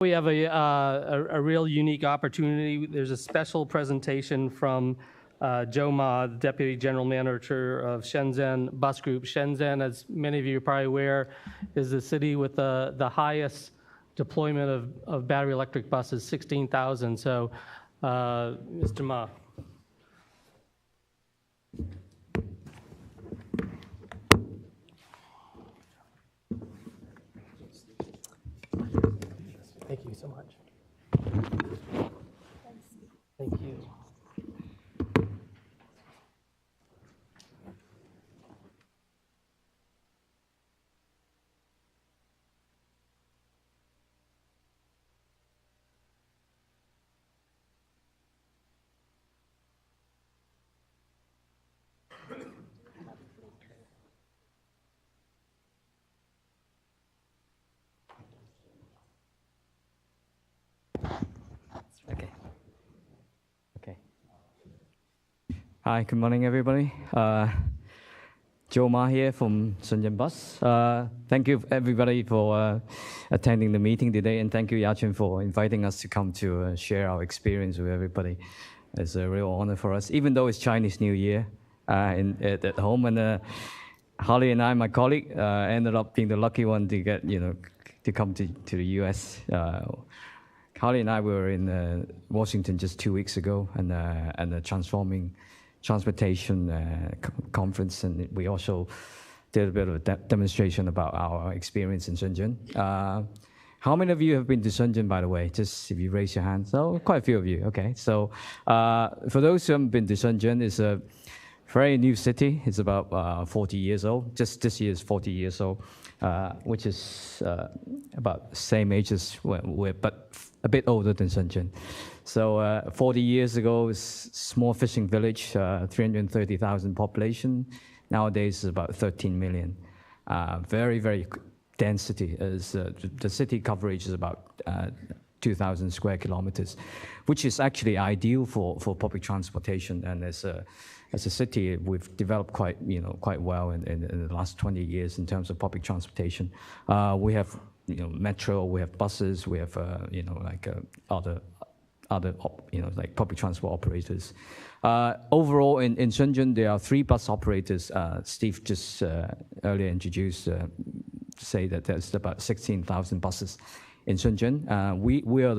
We have a real unique opportunity. There's a special presentation from Joe Ma, the Deputy General Manager of ShenZhen Bus Group. Shenzhen, as many of you are probably aware, is the city with the highest deployment of battery electric buses, 16,000. So, Mr. Ma. Thank you so much. Thank you. Hi, good morning, everybody. Joe Ma here from ShenZhen Bus. Thank you, everybody, for attending the meeting today, and thank you, Yachun, for inviting us to come to share our experience with everybody. It's a real honor for us, even though it's Chinese New Year at home. And Holly and I, my colleague, ended up being the lucky one to get, to come to the U.S. Holly and I were in Washington just 2 weeks ago, and transforming transportation conference, and we also did a bit of a demonstration about our experience in Shenzhen. How many of you have been to Shenzhen, by the way? Just if you raise your hand. So quite a few of you. Okay. So for those who haven't been to Shenzhen, it's a very new city. It's about 40 years old. Just this year is 40 years old, which is about the same age as we're, but a bit older than Shenzhen. So 40 years ago, it's a small fishing village, 330,000 population. Nowadays, it's about 13 million. Very, very dense city. The city coverage is about 2,000 square kilometers, which is actually ideal for public transportation. And as a city, we've developed quite well in the last 20 years in terms of public transportation. We have metro, we have buses, we have other like public transport operators. Overall, in Shenzhen, there are 3 bus operators. Steve just earlier introduced, say that there's about 16,000 buses in Shenzhen. We are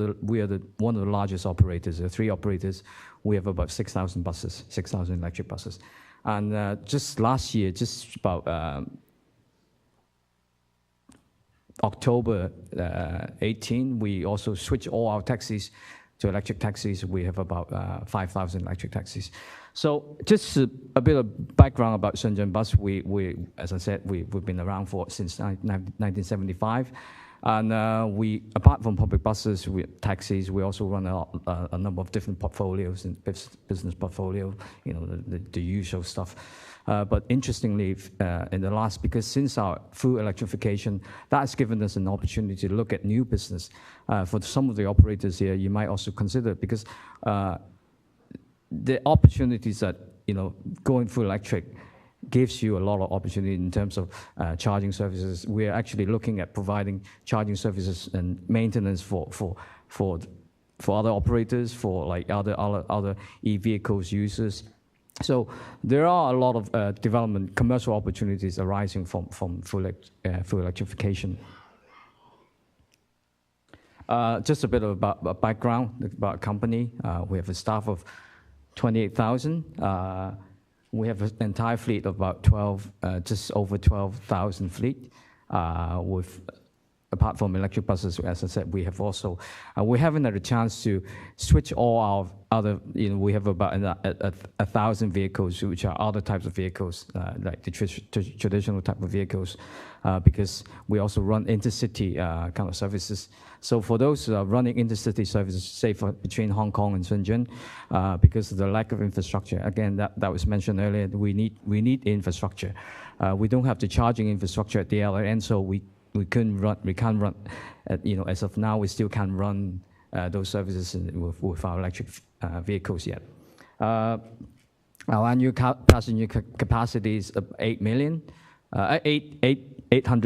one of the largest operators. There are 3 operators. We have about 6,000 buses, 6,000 electric buses. And just last year, just about October 18, we also switched all our taxis to electric taxis. We have about 5,000 electric taxis. So just a bit of background about ShenZhen Bus. We, as I said, we've been around since 1975. And we, apart from public buses, taxis, we also run a number of different portfolios and business portfolio, the usual stuff. But interestingly, in the last, because since our full electrification, that's given us an opportunity to look at new business. For some of the operators here, you might also consider, because the opportunities that, going full electric gives you a lot of opportunity in terms of charging services. We're actually looking at providing charging services and maintenance for other operators, for like other e-vehicles users. So there are a lot of development, commercial opportunities arising from full electrification. Just a bit of background about our company. We have a staff of 28,000. We have an entire fleet of about just over 12,000 fleet. Apart from electric buses, as I said, we have also, we haven't had a chance to switch all our other, we have about 1,000 vehicles, which are other types of vehicles, like the traditional type of vehicles, because we also run intercity kind of services. So for those running intercity services, say between Hong Kong and Shenzhen, because of the lack of infrastructure, again, that was mentioned earlier, we need infrastructure. We don't have the charging infrastructure at the other end, so we can't run, as of now, we still can't run those services with our electric vehicles yet. Our annual passenger capacity is 800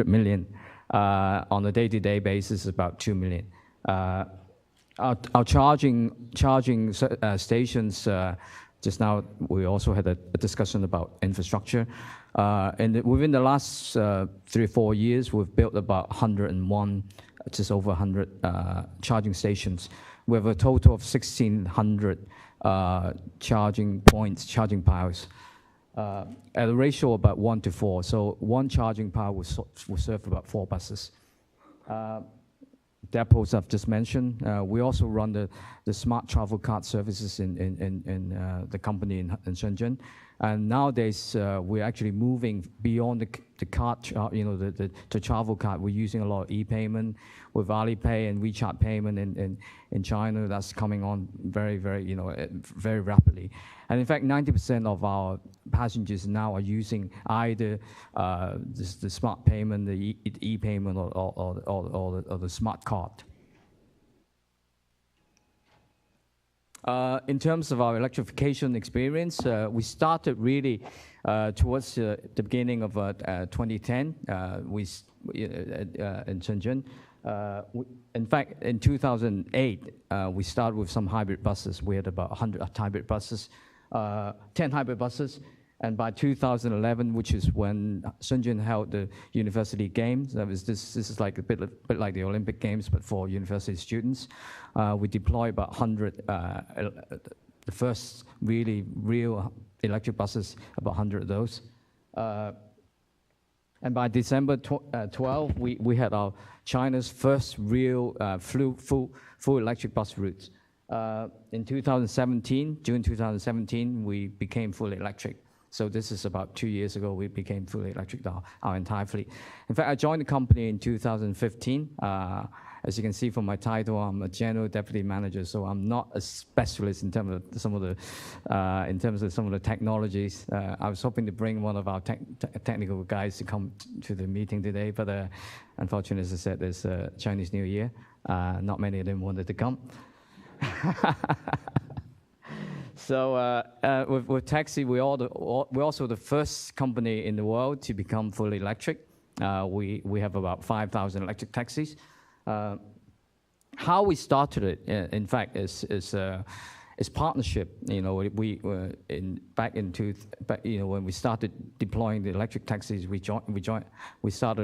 million. On a day-to-day basis, about 2 million. Our charging stations, just now we also had a discussion about infrastructure. And within the last 3 or 4 years, we've built about 101, just over 100 charging stations. We have a total of 1,600 charging points, charging piles, at a ratio of about 1 to 4. So one charging pile will serve about 4 buses. Depots I've just mentioned. We also run the smart travel card services in the company in Shenzhen. And nowadays, we're actually moving beyond the card, the travel card. We're using a lot of e-payment with Alipay and WeChat payment in China. That's coming on very, very, very rapidly. And in fact, 90% of our passengers now are using either the smart payment, the e-payment, or the smart card. In terms of our electrification experience, we started really towards the beginning of 2010 in Shenzhen. In fact, in 2008, we started with some hybrid buses. We had about 100 hybrid buses, 10 hybrid buses. And by 2011, which is when Shenzhen held the university games, this is like a bit like the Olympic Games, but for university students. We deployed about 100, the first really real electric buses, about 100 of those. And by December 12, we had our China's first real full electric bus routes. In 2017, June 2017, we became fully electric. So this is about 2 years ago, we became fully electric, our entire fleet. In fact, I joined the company in 2015. As you can see from my title, I'm a general deputy manager, so I'm not a specialist in terms of some of the technologies. I was hoping to bring one of our technical guys to come to the meeting today, but unfortunately, as I said, there's Chinese New Year. Not many of them wanted to come. So with taxi, we're also the first company in the world to become fully electric. We have about 5,000 electric taxis. How we started it, in fact, is partnership. When we started deploying the electric taxis, we set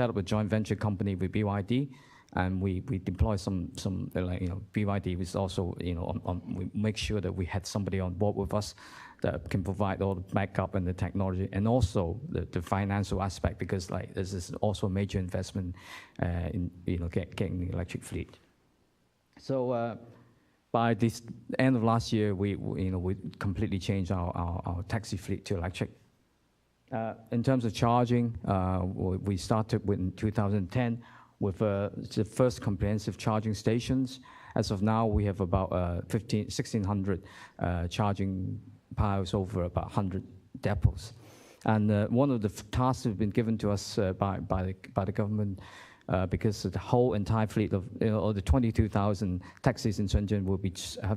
up a joint venture company with BYD. And we deploy some BYD was also, we make sure that we had somebody on board with us that can provide all the backup and the technology, and also the financial aspect, because this is also a major investment in getting the electric fleet. So by the end of last year, we completely changed our taxi fleet to electric. In terms of charging, we started in 2010. With the first comprehensive charging stations. As of now, we have about 1,600 charging piles over about 100 depots. And one of the tasks that have been given to us by the government, because the whole entire fleet of the 22,000 taxis in Shenzhen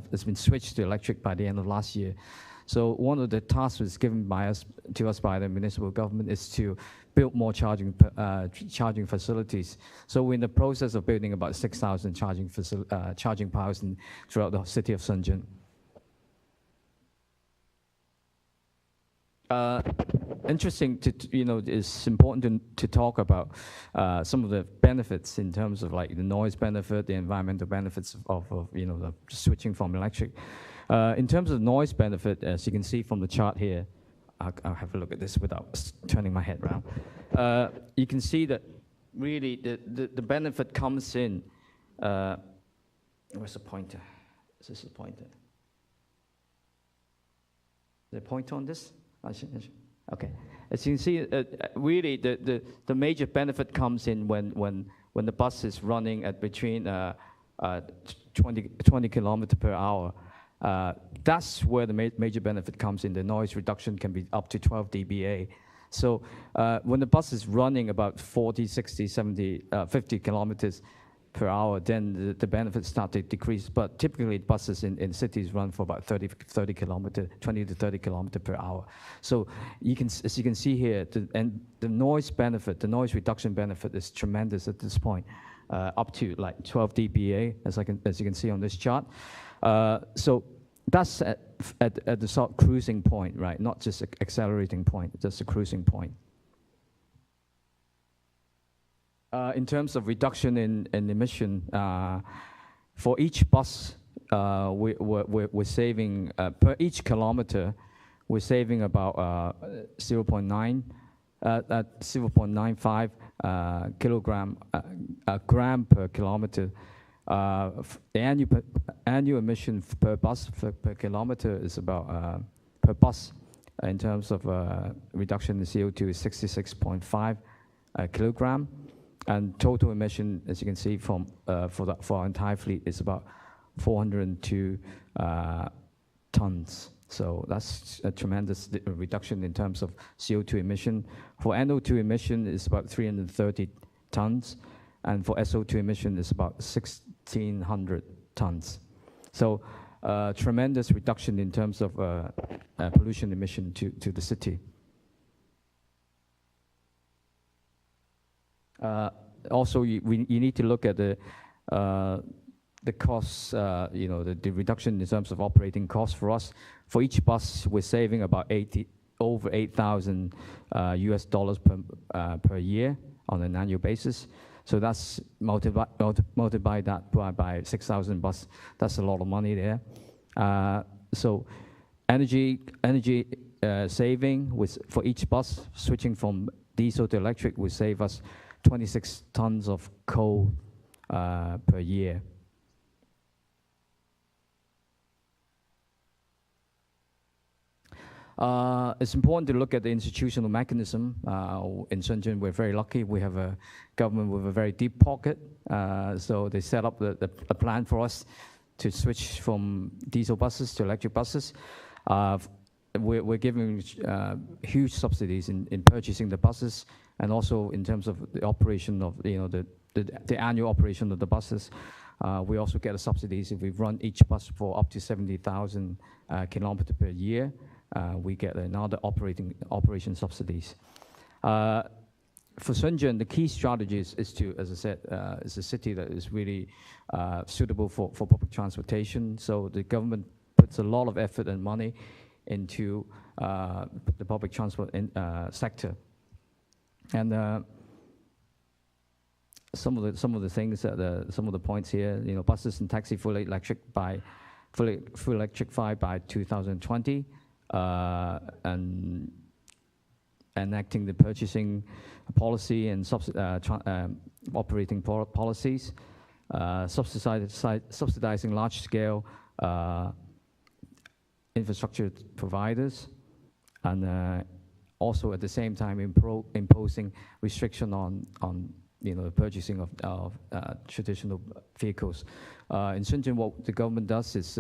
has been switched to electric by the end of last year. So one of the tasks was given to us by the municipal government is to build more charging facilities. So we're in the process of building about 6,000 charging piles throughout the city of Shenzhen. Interesting it's important to talk about some of the benefits in terms of the noise benefit, the environmental benefits of the switching from electric. In terms of noise benefit, as you can see from the chart here, I'll have a look at this without turning my head around. You can see that really the benefit comes in. Where's the pointer? Is this the pointer? Is there a pointer on this? Okay. As you can see, really the major benefit comes in when the bus is running at between 20 kilometers per hour. That's where the major benefit comes in. The noise reduction can be up to 12 dBA. So when the bus is running about 40, 60, 70, 50 kilometers per hour, then the benefits start to decrease. But typically, buses in cities run for about 20 to 30 kilometers per hour. So as you can see here, the noise benefit, the noise reduction benefit is tremendous at this point. up to like 12 dBA, as you can see on this chart. So that's at the sort of cruising point, right? Not just an accelerating point, just a cruising point. In terms of reduction in emission, for each bus, we're saving, per each kilometer, we're saving about 0.95 gram per kilometer. The annual emission per bus per kilometer is about, per bus, in terms of reduction in CO2 is 66.5 kilogram. And total emission, as you can see, for our entire fleet is about 402 tons. So that's a tremendous reduction in terms of CO2 emission. For NO2 emission, it's about 330 tons. And for SO2 emission, it's about 1,600 tons. So tremendous reduction in terms of pollution emission to the city. Also, you need to look at the costs, the reduction in terms of operating costs for us. For each bus, we're saving about over $8,000 US dollars per year on an annual basis. So that's multiply that by 6,000 bus. That's a lot of money there. So energy saving for each bus, switching from diesel to electric will save us 26 tons of coal per year. It's important to look at the institutional mechanism. In Shenzhen, we're very lucky. We have a government with a very deep pocket. So they set up a plan for us to switch from diesel buses to electric buses. We're giving huge subsidies in purchasing the buses, and also in terms of the operation of the annual operation of the buses. We also get the subsidies if we run each bus for up to 70,000 kilometers per year. We get another operation subsidies. For Shenzhen, the key strategies is to, as I said, it's a city that is really suitable for public transportation. So the government puts a lot of effort and money into the public transport sector. And some of the things that some of the points here, buses and taxi fully electrified by 2020, and enacting the purchasing policy and operating policies, subsidizing large-scale infrastructure providers, and also at the same time imposing restriction on the purchasing of traditional vehicles. In Shenzhen, what the government does is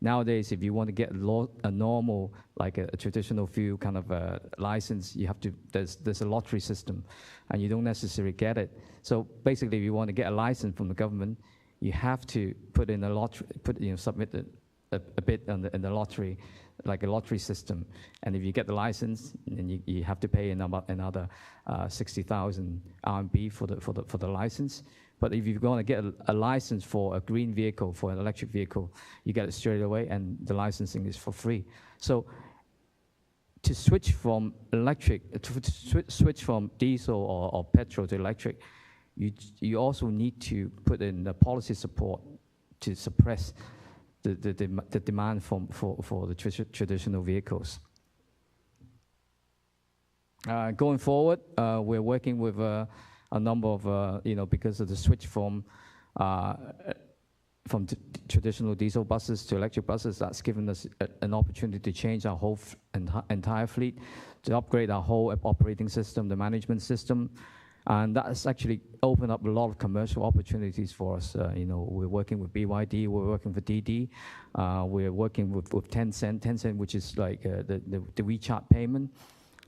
nowadays, if you want to get a normal, like a traditional fuel kind of license, you have to. There's a lottery system, and you don't necessarily get it. So basically, if you want to get a license from the government, you have to put in a lottery, submit a bid in the lottery, like a lottery system. And if you get the license, then you have to pay another 60,000 RMB for the license. But if you're going to get a license for a green vehicle, for an electric vehicle, you get it straight away, and the licensing is for free. So to switch from switch from diesel or petrol to electric, you also need to put in the policy support to suppress the demand for the traditional vehicles. Going forward, we're working with a number of, because of the switch from traditional diesel buses to electric buses, that's given us an opportunity to change our whole entire fleet, to upgrade our whole operating system, the management system. And that's actually opened up a lot of commercial opportunities for us. We're working with BYD, we're working with DiDi, we're working with Tencent, which is like the WeChat payment.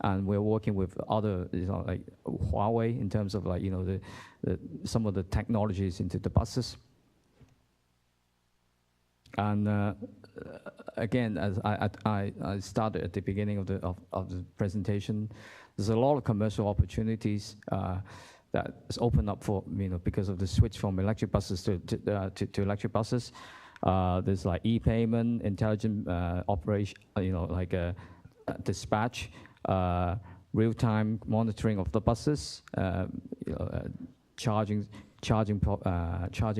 And we're working with other, like Huawei in terms of some of the technologies into the buses. And again, as I started at the beginning of the presentation, there's a lot of commercial opportunities that is opened up for, because of the switch from electric buses to electric buses. There's like e-payment, intelligent operation, like dispatch, real-time monitoring of the buses, charging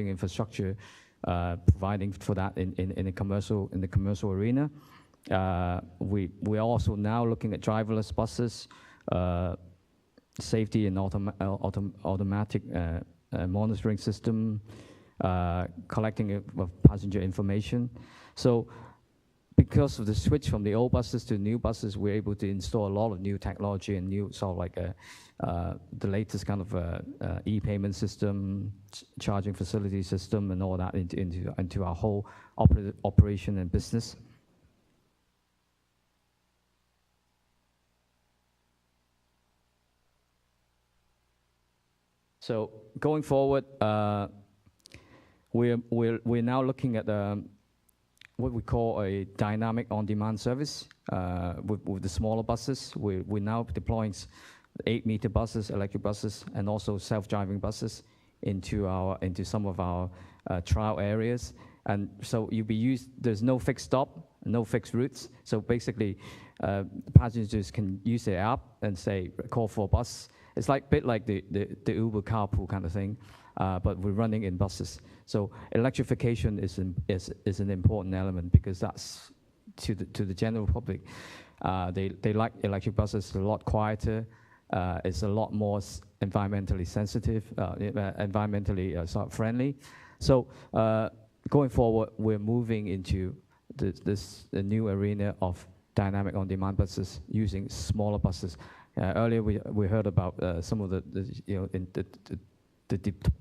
infrastructure, providing for that in the commercial arena. We're also now looking at driverless buses, safety and automatic monitoring system, collecting of passenger information. So because of the switch from the old buses to new buses, we're able to install a lot of new technology and new sort of like the latest kind of e-payment system, charging facility system, and all that into our whole operation and business. So going forward, we're now looking at what we call a dynamic on-demand service with the smaller buses. We're now deploying 8-meter buses, electric buses, and also self-driving buses into some of our trial areas. And so there's no fixed stop, no fixed routes. So basically, passengers can use their app and say, call for a bus. It's like a bit like the Uber carpool kind of thing, but we're running in buses. So electrification is an important element, because that's to the general public. They like electric buses. It's a lot quieter. It's a lot more environmentally sensitive, environmentally sort of friendly. So going forward, we're moving into the new arena of dynamic on-demand buses using smaller buses. Earlier we heard about some of the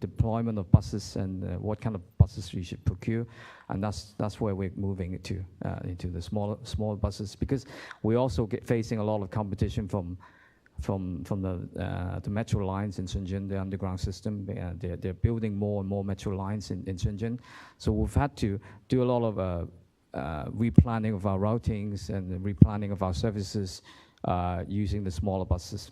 deployment of buses and what kind of buses we should procure, and that's where we're moving into the smaller buses, because we're also facing a lot of competition from the metro lines in Shenzhen, the underground system. They're building more and more metro lines in Shenzhen, so we've had to do a lot of replanning of our routings and replanning of our services using the smaller buses.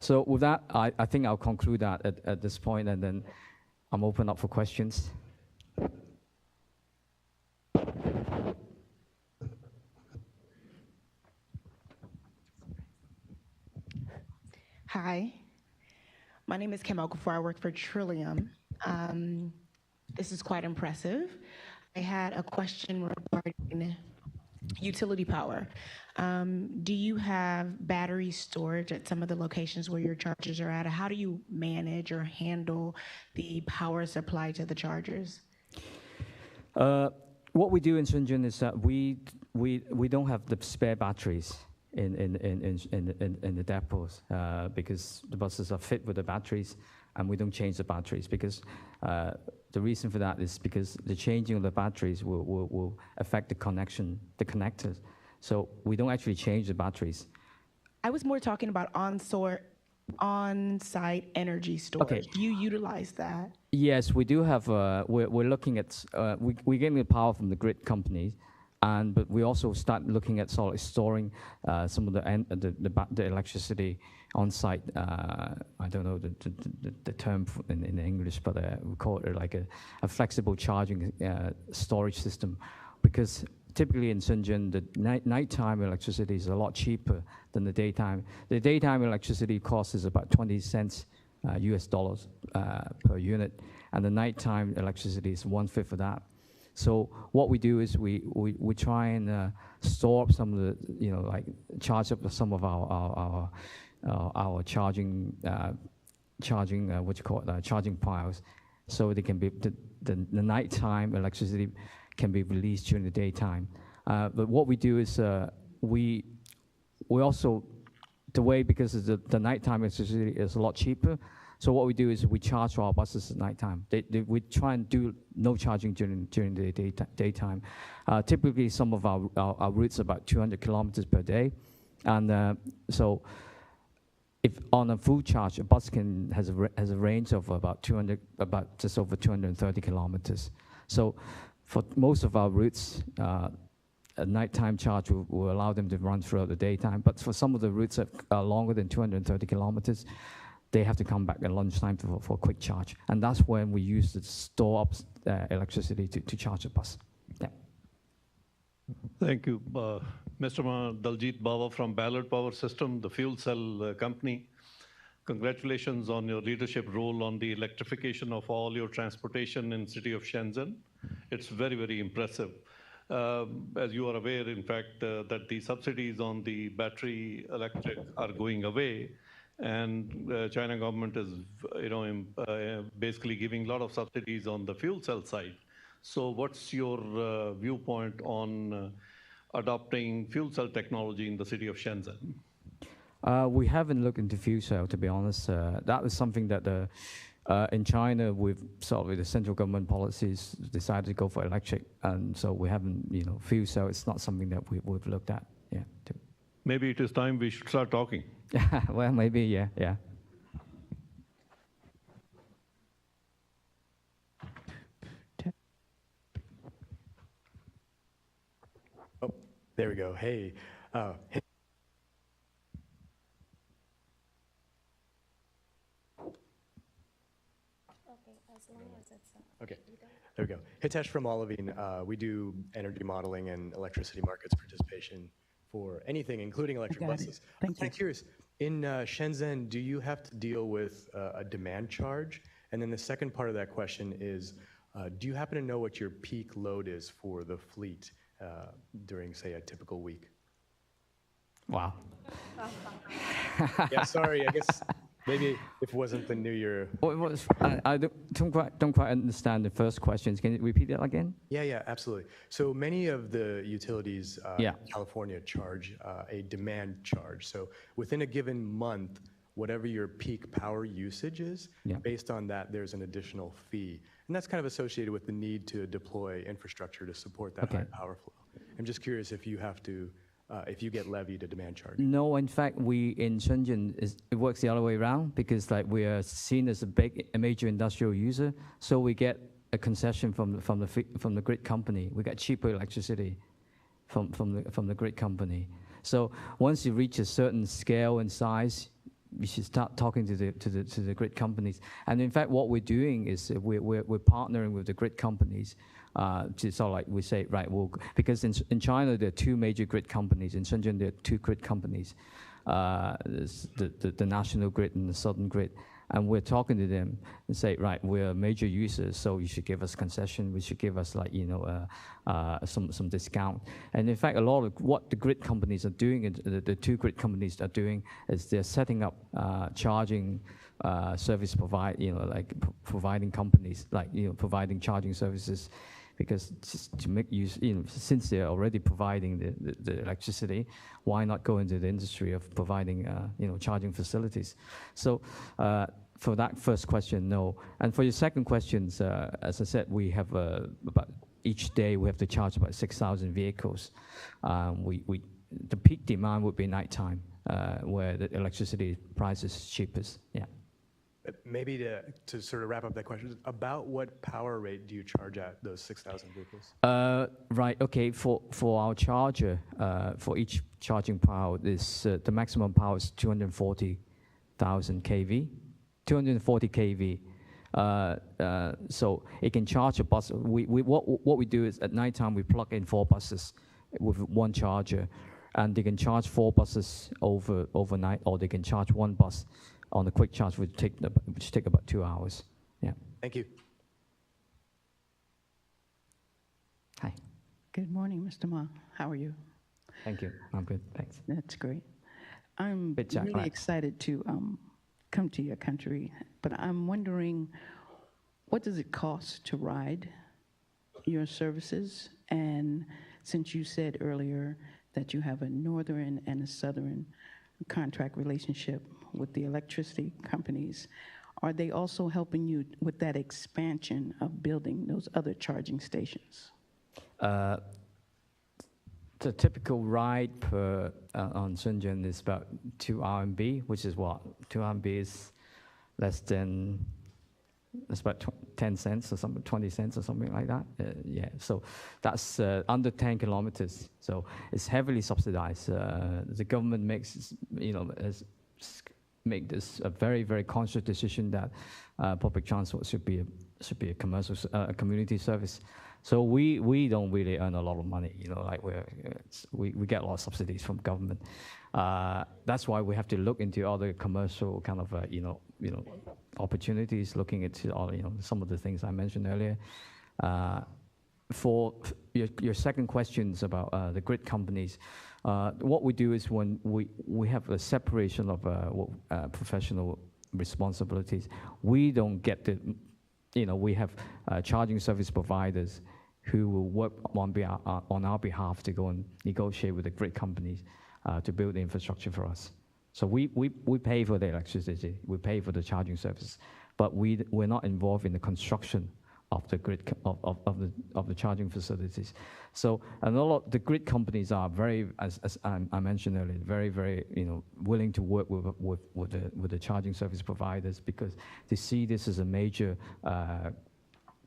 So with that, I think I'll conclude that at this point, and then I'm open up for questions. Hi, my name is Kim Okafor. I work for Trillium. This is quite impressive. I had a question regarding utility power. Do you have battery storage at some of the locations where your chargers are at? How do you manage or handle the power supply to the chargers? What we do in Shenzhen is that we don't have the spare batteries in the depots, because the buses are fit with the batteries, and we don't change the batteries, because the reason for that is because the changing of the batteries will affect the connectors. So we don't actually change the batteries. I was more talking about on-site energy storage. Okay. Do you utilize that? Yes, we do have. We're looking at. We're getting the power from the grid companies, but we also start looking at sort of storing some of the electricity on site. I don't know the term in English, but we call it like a flexible charging storage system, because typically in Shenzhen, the nighttime electricity is a lot cheaper than the daytime. The daytime electricity cost is about 20 cents US dollars per unit, and the nighttime electricity is 1/5 of that. So what we do is we try and store up some of the, like charge up some of our charging charging piles, so they can be the nighttime electricity can be released during the daytime. But what we do is we also, the way, because the nighttime electricity is a lot cheaper, so what we do is we charge our buses at nighttime. We try and do no charging during the daytime. Typically, some of our routes are about 200 kilometers per day, and so if on a full charge, a bus has a range of about just over 230 kilometers. So for most of our routes, a nighttime charge will allow them to run throughout the daytime. But for some of the routes that are longer than 230 kilometers, they have to come back at lunchtime for a quick charge. And that's when we use the store up electricity to charge the bus. Yeah. Thank you. Mr. Daljit Bawa from Ballard Power System, the fuel cell company. Congratulations on your leadership role on the electrification of all your transportation in city of Shenzhen. It's very, very impressive. As you are aware, in fact, that the subsidies on the battery electric are going away, and China government is, basically giving a lot of subsidies on the fuel cell side. So what's your viewpoint on adopting fuel cell technology in the city of Shenzhen? We haven't looked into fuel cell, to be honest. That was something that in China, with sort of the central government policies, decided to go for electric, and so we haven't, fuel cell is not something that we've looked at. Yeah. Maybe it is time we should start talking. Well, maybe, yeah. Oh, there we go. Hey. Okay, there we go. Hitesh from Olivine. We do energy modeling and electricity markets participation for anything, including electric buses. I'm kind of curious, in Shenzhen, do you have to deal with a demand charge? And then the second part of that question is, do you happen to know what your peak load is for the fleet during, say, a typical week? Wow. Yeah, sorry, I guess maybe if it wasn't the New Year. I don't quite understand the first question. Can you repeat that again? Yeah, absolutely. So many of the utilities in California charge a demand charge. So within a given month, whatever your peak power usage is, based on that, there's an additional fee. And that's kind of associated with the need to deploy infrastructure to support that high power flow. I'm just curious if you have to, if you get levied a demand charge. No, in fact, we in Shenzhen, it works the other way around, because we are seen as a major industrial user, so we get a concession from the grid company. We get cheaper electricity from the grid company. So once you reach a certain scale and size, we should start talking to the grid companies. And in fact, what we're doing is we're partnering with the grid companies to sort of like we say, right, because in China there are two major grid companies. In Shenzhen there are two grid companies, the national grid and the southern grid. And we're talking to them and say, right, we're major users, so you should give us concession. We should give us some discount. And in fact, a lot of what the grid companies are doing, the two grid companies are doing, is they're setting up charging service providing companies, providing charging services, because just to make use, since they're already providing the electricity, why not go into the industry of providing charging facilities? So for that first question, no. And for your second question, as I said, we have about each day we have to charge about 6,000 vehicles. The peak demand would be nighttime, where the electricity price is cheapest. Yeah. Maybe to sort of wrap up that question, about what power rate do you charge at those 6,000 vehicles? Right. Okay. For our charger, for each charging power, the maximum power is 240,000 kV. 240 kV. So it can charge a bus. What we do is at nighttime we plug in 4 buses with one charger, and they can charge 4 buses overnight, or they can charge 1 bus on a quick charge, which take about 2 hours. Yeah. Thank you. Hi. Good morning, Mr. Ma. How are you? Thank you. I'm good. Thanks. That's great. I'm Bit really jet-lagged. excited to come to your country, but I'm wondering, what does it cost to ride your services? And since you said earlier that you have a northern and a southern contract relationship with the electricity companies, are they also helping you with that expansion of building those other charging stations? The typical ride on Shenzhen is about 2 RMB, which is what? 2 RMB is less than it's about 10 cents or something, 20 cents or something like that. Yeah, so that's under 10 kilometers. So it's heavily subsidized. The government makes, make this a very, very conscious decision that public transport should be a commercial, community service. So we don't really earn a lot of money, like we get a lot of subsidies from government. That's why we have to look into other commercial kind of, opportunities, looking into all, some of the things I mentioned earlier. For your second questions about the grid companies, what we do is when we have a separation of professional responsibilities, we don't get the, we have charging service providers who will work on our behalf to go and negotiate with the grid companies to build the infrastructure for us. So we pay for the electricity, we pay for the charging services, but we're not involved in the construction of the grid of the charging facilities. So a lot of the grid companies are very, as I mentioned earlier, very, very willing to work with the charging service providers because they see this as a major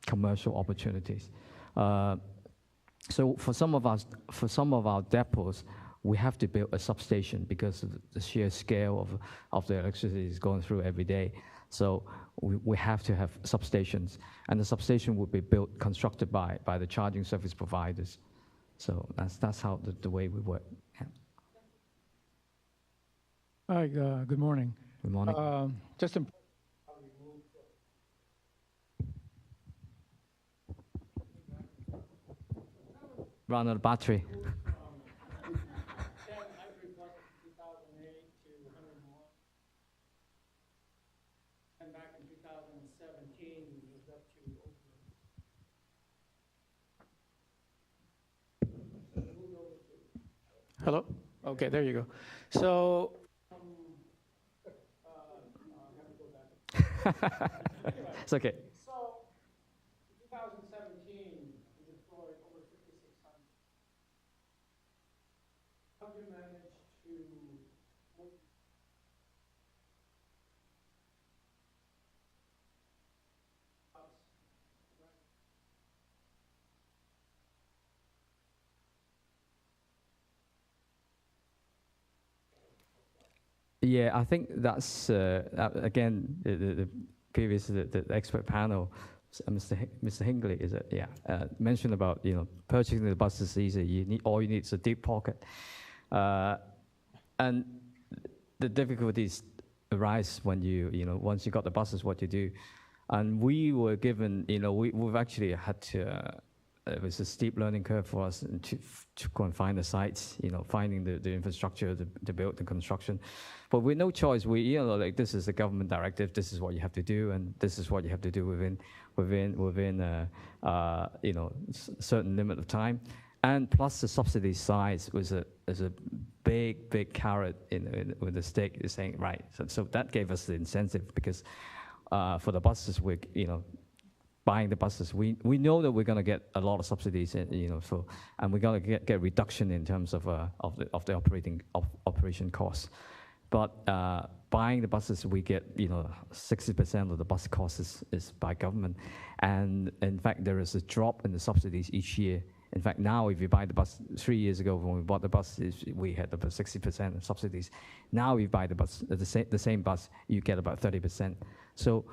commercial opportunities. So for some of our depots, we have to build a substation because of the sheer scale of the electricity is going through every day. So we have to have substations, and the substation would be constructed by the charging service providers. So that's how the way we work. Yeah. Hi, good morning. Good morning. Just Run out of battery. Hello? Okay, there you go. So, It's okay. So, in 2017, we deployed over 5,600. How do you manage to Yeah, I think that's again the previous the expert panel, Mr. Hingley, is it? Yeah, mentioned about purchasing the buses is easy. All you need is a deep pocket, and the difficulties arise when once you got the buses, what you do, and we were given we've actually had to. It was a steep learning curve for us to go and find the sites, finding the infrastructure to build the construction. But with no choice, we, like this is a government directive, this is what you have to do, and this is what you have to do within certain limit of time. And plus the subsidy size was a big carrot with the stick saying, right, so that gave us the incentive because for the buses, we buying the buses, we know that we're going to get a lot of subsidies, and we're going to get reduction in terms of the operation costs. But buying the buses, we get 60% of the bus cost is by government, and in fact there is a drop in the subsidies each year. In fact, now if you buy the bus, 3 years ago when we bought the bus, we had about 60% of subsidies. Now if you buy the bus, the same bus, you get about 30%. So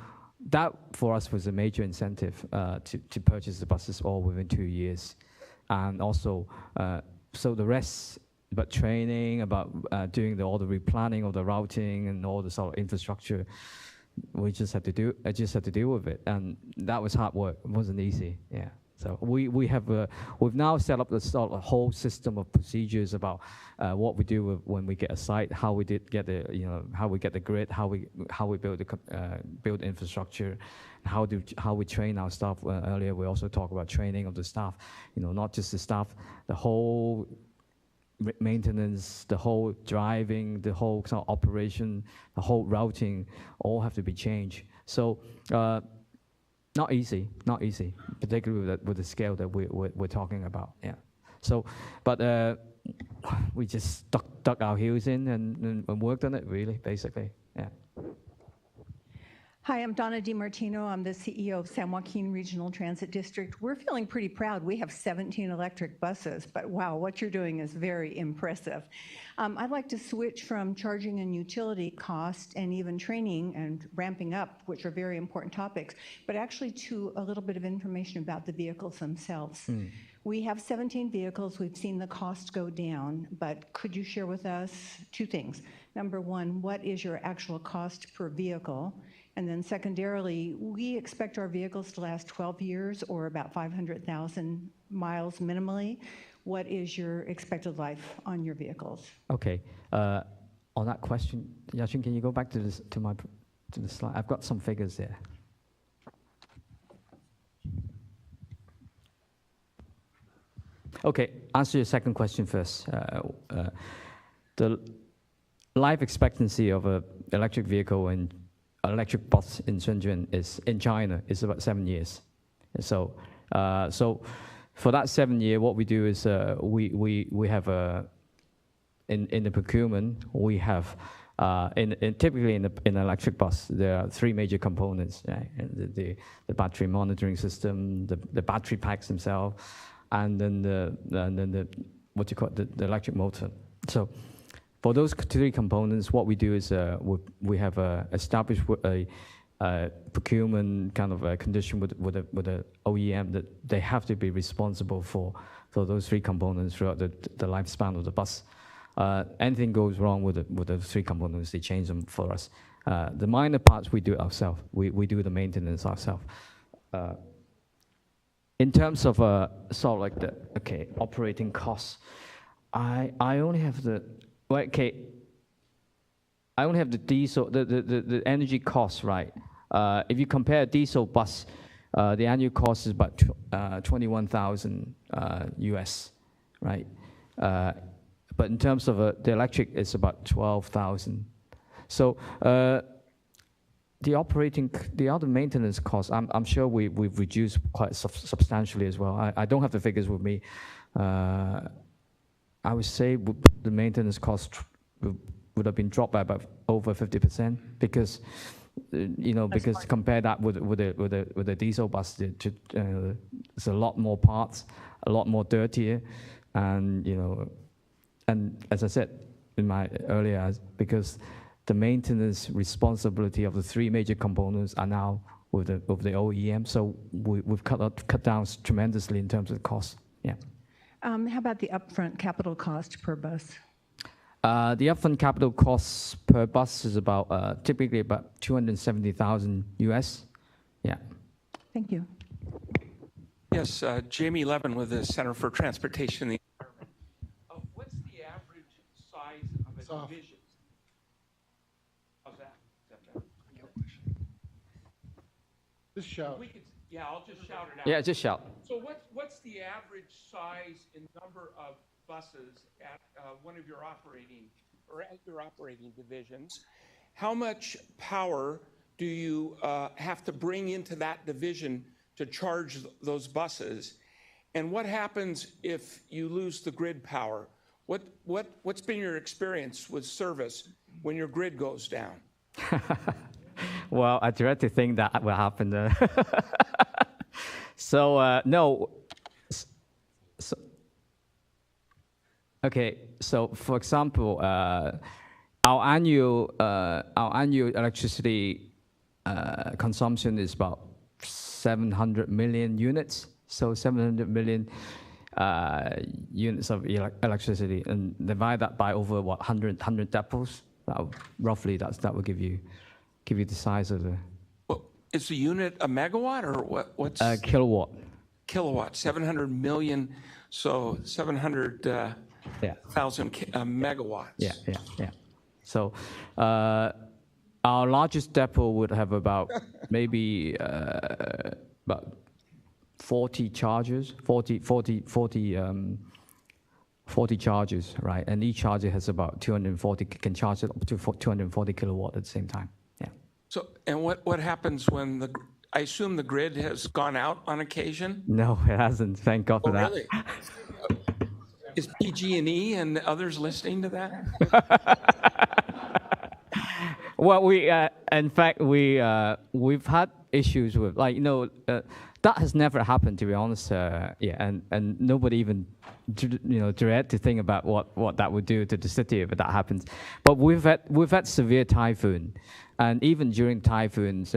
that for us was a major incentive to purchase the buses all within 2 years. And also, so the rest, about training, about doing all the replanning of the routing and all the sort of infrastructure, we just had to do. I just had to deal with it, and that was hard work. It wasn't easy. Yeah. So we've now set up a whole system of procedures about what we do when we get a site, how we get the how we get the grid, how we build infrastructure, how we train our staff. Earlier we also talked about training of the staff. Not just the staff, the whole maintenance, the whole driving, the whole sort of operation, the whole routing, all have to be changed. So. Not easy, particularly with the scale that we're talking about. Yeah. So, but we just dug our heels in and worked on it, really, basically. Yeah. Hi, I'm Donna DiMartino. I'm the CEO of San Joaquin Regional Transit District. We're feeling pretty proud. We have 17 electric buses, but wow, what you're doing is very impressive. I'd like to switch from charging and utility cost and even training and ramping up, which are very important topics, but actually to a little bit of information about the vehicles themselves. We have 17 vehicles. We've seen the cost go down, but could you share with us two things? Number one, what is your actual cost per vehicle? And then secondarily, we expect our vehicles to last 12 years or about 500,000 miles minimally. What is your expected life on your vehicles? Okay. On that question, Yachun, can you go back to this to the slide? I've got some figures there. Okay, answer your second question first. The life expectancy of an electric vehicle and electric bus in ShenZhen in China is about 7 years. So for that 7 year, what we do is we have in the procurement we have typically in an electric bus there are three major components: right? The battery monitoring system, the battery packs themselves, and then the what you call the electric motor. So for those three components, what we do is we have established a procurement kind of a condition with the OEM that they have to be responsible for those three components throughout the lifespan of the bus. Anything goes wrong with the three components, they change them for us. The minor parts we do ourselves. We do the maintenance ourselves. In terms of sort of like the operating costs, I only have the I only have the diesel, the energy costs, right? If you compare a diesel bus, the annual cost is about 21,000 US, right? But in terms of the electric, it's about 12,000. So the other maintenance costs, I'm sure we've reduced quite substantially as well. I don't have the figures with me. I would say the maintenance cost would have been dropped by about over 50% because, because compare that with a diesel bus, there's a lot more parts, a lot more dirtier, and and as I said in my earlier, because the maintenance responsibility of the three major components are now with the OEM, so we've cut down tremendously in terms of the cost. Yeah. How about the upfront capital cost per bus? The upfront capital costs per bus is about typically about 270,000 US. Yeah. Thank you. Yes, Jamie Levin with the Center for Transportation and the Environment. What's the average size of a division? How's that? Is that better? Just shout. Yeah, I'll just shout it out. Yeah, just shout. So what's the average size in number of buses at one of your operating divisions? How much power do you have to bring into that division to charge those buses? And what happens if you lose the grid power? What's been your experience with service when your grid goes down? Well, I dread to think that will happen. No. Okay, so for example, our annual electricity consumption is about 700 million units. So 700 million units of electricity, and divide that by over 100 depots. Roughly, that will give you the size of the. Well, is the unit a megawatt or what's? Kilowatt. Kilowatt, 700 million, so 700. 1,000 megawatts. Yeah. So our largest depot would have about maybe about 40 chargers, 40 chargers, right? And each charger has about 240, can charge it up to 240 kilowatt at the same time. Yeah. So, and what happens when I assume the grid has gone out on occasion? No, it hasn't. Thank God for that. Really? Is PG&E and others listening to that? Well, in fact, we've had issues with, like, that has never happened, to be honest. And nobody even, dread to think about what that would do to the city if that happens. But we've had severe typhoon, and even during typhoons,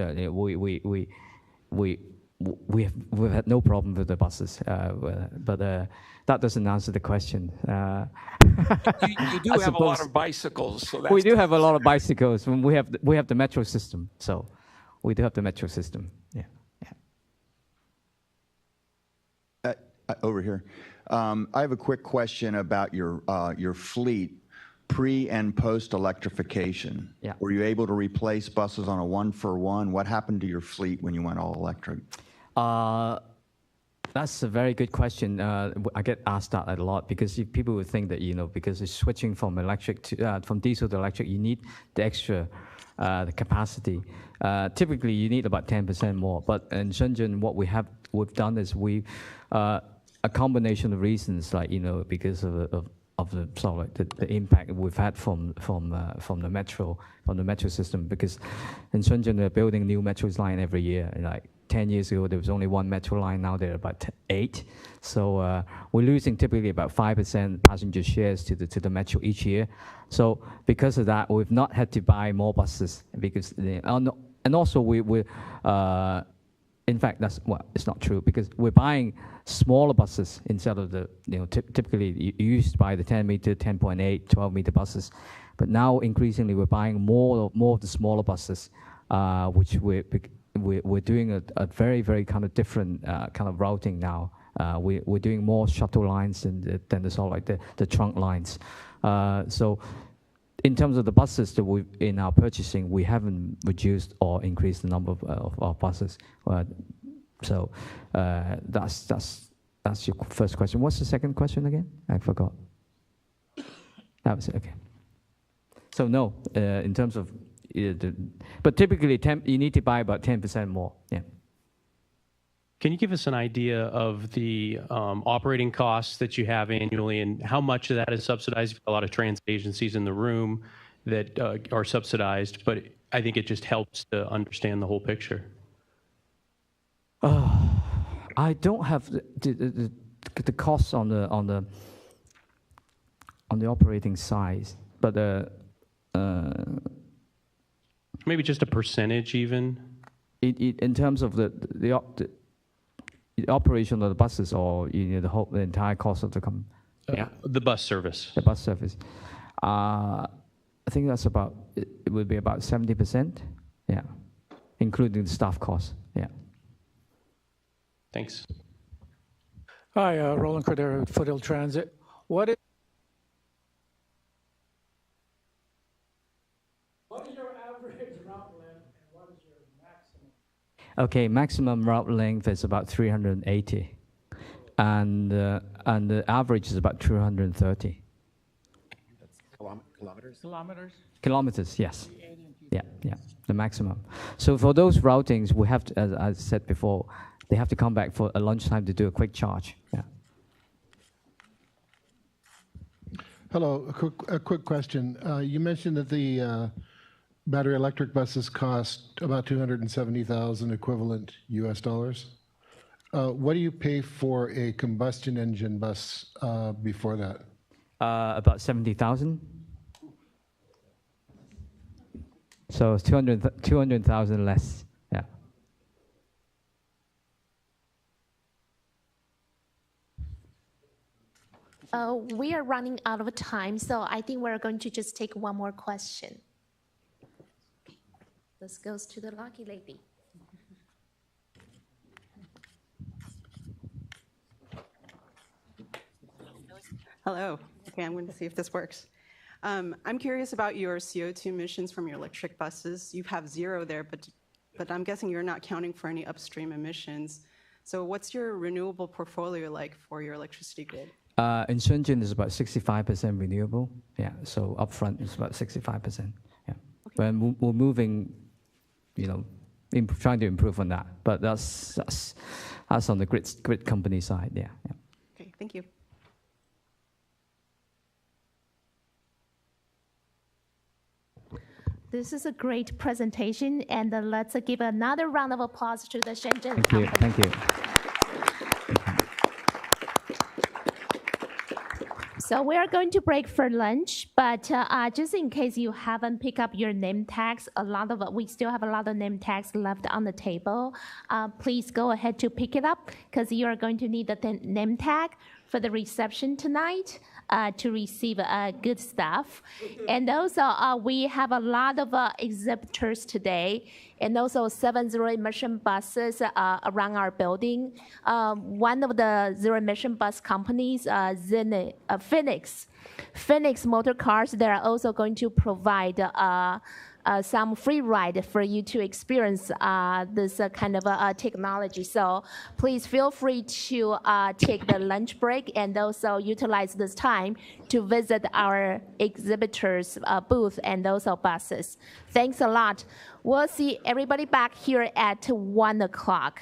we've had no problem with the buses. But that doesn't answer the question. You do have a lot of bicycles, so that's we do have a lot of bicycles. We have the metro system, so we do have the metro system. Yeah. Over here, I have a quick question about your fleet pre and post electrification. Yeah. Were you able to replace buses on a 1-for-1? What happened to your fleet when you went all electric? That's a very good question. I get asked that a lot because people would think that, because it's switching from electric to from diesel to electric, you need the extra the capacity. Typically, you need about 10% more. But in Shenzhen, what we've done is a combination of reasons, like because of the sort of like the impact we've had from the metro system. Because in Shenzhen, they're building new metro line every year. Like 10 years ago, there was only one metro line. Now there are about 8. So we're losing typically about 5% passenger shares to the metro each year. So because of that, we've not had to buy more buses because and also we in fact, it's not true because we're buying smaller buses instead of the, typically you used to buy the 10 meter, 10.8, 12 meter buses. But now increasingly we're buying more of the smaller buses, which we're doing a very, very kind of different kind of routing now. We're doing more shuttle lines than the sort of like the trunk lines. So in terms of the buses that in our purchasing, we haven't reduced or increased the number of our buses. So that's your first question. What's the second question again? I forgot. That was it. Okay. So no, in terms of, but typically you need to buy about 10% more. Yeah. Can you give us an idea of the operating costs that you have annually and how much of that is subsidized? A lot of transit agencies in the room that are subsidized, but I think it just helps to understand the whole picture. I don't have the costs on the operating side, but maybe just a percentage even. In terms of the operation of the buses, or the entire cost of the the bus service. The bus service. I think that's it would be about 70%. Yeah, including the staff costs. Yeah. Thanks. Hi, Roland Cordero, Foothill Transit. What is your average route length and what is your maximum? Okay, maximum route length is about 380, and the average is about 230. That's kilometers? Kilometers, yes. Yeah, the maximum. So for those routings, we have to, as I said before, they have to come back for a lunchtime to do a quick charge. Yeah. Hello, a quick question. You mentioned that the battery electric buses cost about $270,000 equivalent US dollars. What do you pay for a combustion engine bus before that? About 70,000. So it's 200,000 less. Yeah. We are running out of time, so I think we're going to just take one more question. This goes to the lucky lady. Hello. Okay, I'm going to see if this works. I'm curious about your CO2 emissions from your electric buses. You have 0 there, but I'm guessing you're not counting for any upstream emissions. So what's your renewable portfolio like for your electricity grid? In Shenzhen, it's about 65% renewable. Yeah, so upfront it's about 65%. Yeah, okay. When we're moving, trying to improve on that. But that's on the grid company side. Yeah. Okay, thank you. This is a great presentation, and let's give another round of applause to the Shenzhen Thank you. company. Thank you. So we are going to break for lunch, but just in case you haven't picked up your name tags, we still have a lot of name tags left on the table. Please go ahead to pick it up because you are going to need the name tag for the reception tonight to receive good stuff. And also we have a lot of exhibitors today, and also 7 zero-emission buses around our building. One of the zero-emission bus companies, Phoenix Motor Cars, they're also going to provide some free ride for you to experience this kind of technology. So please feel free to take the lunch break and also utilize this time to visit our exhibitors' booth and also buses. Thanks a lot. We'll see everybody back here at 1 o'clock.